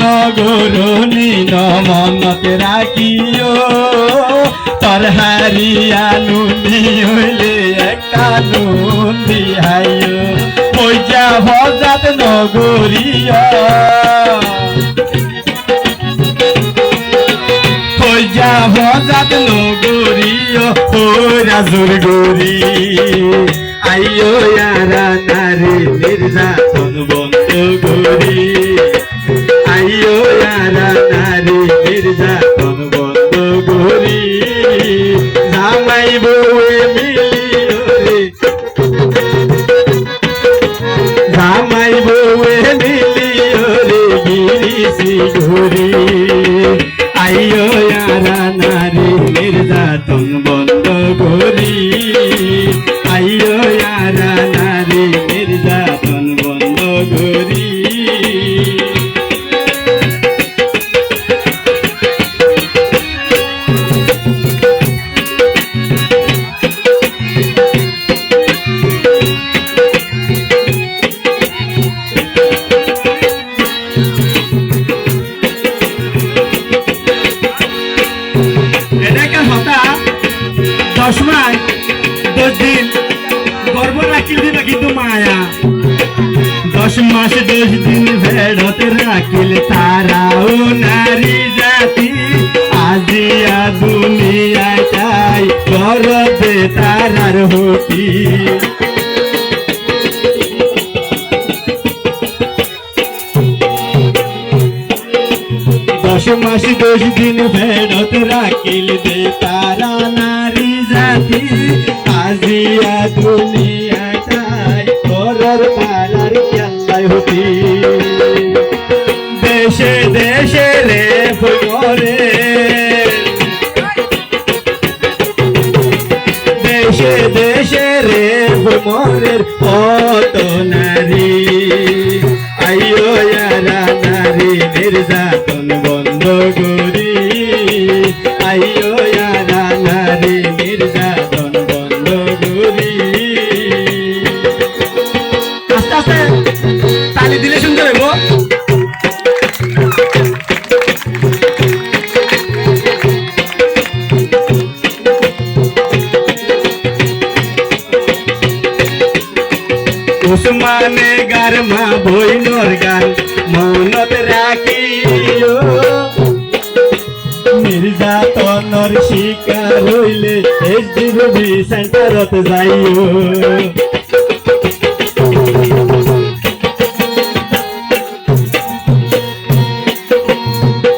নগরণী মনত রাখিও তোর হারিয়া নুনি হইলে একটা নুন দিহাইও পয়সা ভজাত নগরীয় পয়সা ভজাত নগরীয় ও রাজুর গরি আইও ইয়ারা নারী নির্যাতন বন্ধ করি আইও ইয়ারা নারী নির্যাতন বন্ধ করি জামাই বউয়ে মিলিও রে জামাই বউয়ে মিলিও রে গিরিছি ঘুরি আইও ইয়ারা নারী নির্যাতন বন্ধ করি আইও ইয়ারা নারী নির্যাতন বন্ধ করি কিন্তু মায়া 10 মাস 10 দিন ভেড়ত রাখিল তারাও নারী জাতি আজিয়া দুনিয়ায় চাই করবে তারার হতি 10 মাস 10 দিন ভেড়ত রাখিল দে তারা নারী জাতি আজিয়া দুনিয়ায় চাই করর তারার কেল্লাই হতি দেশে দেশে রে ফুলরে দেশে দেশে রে ফুলরের কত নারী আইও ইয়ারা নারী নির্যাতন বন্ধ করি আইও ইয়ারা নারী নির্যাতন বন্ধ করি আস্তে আস্তে তালি দিলে শুনতে পাইব উসমানে গারমা বইনর গান মনত রাখিও নির্যাতনর শিকার হইলে এসডিবি সেন্টারত যাইও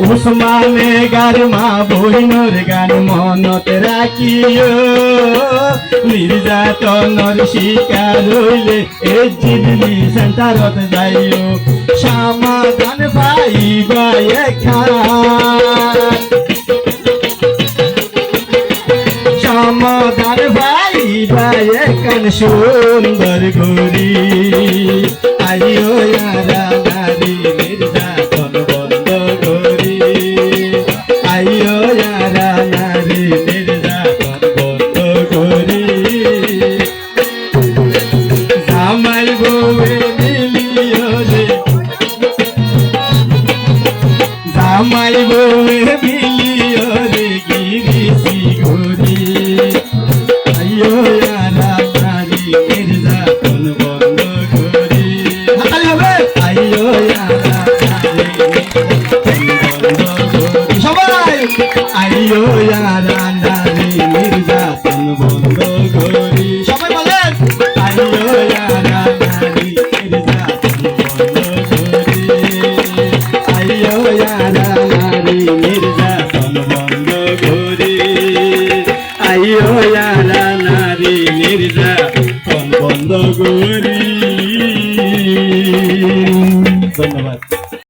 উসমানে গারমা বইনর গান মনত রাখিও নির্যাতনর শিকার হইলে এসডিবি সেন্টারত যাইও সমাধান পাইবা এখান সমাধান পাইবা এখান সুন্দর গরি আইও ইয়ারা নারী নির্যাতন বন্ধ করি আইও ইয়ারা নারী নির্যাতন বন্ধ করি জামাই বউয়ে মিলিও রে জামাই বউয়ে মিলিও রে গিরিছি ঘুরি আইও ইয়ারা নারী নির্যাতন বন্ধ করি আইও ইয়ারা নারী নির্যাতন বন্ধ করি সবাই আইও ইয়ারা নারী নির্যাতন বন্ধ করি সবাই বলেন আইও ইয়ারা নারী নির্যাতন বন্ধ করি আইও ইয়ারা নারী নির্যাতন বন্ধ করি আইও ইয়ারা নারী নির্যাতন বন্ধ করি ধন্যবাদ।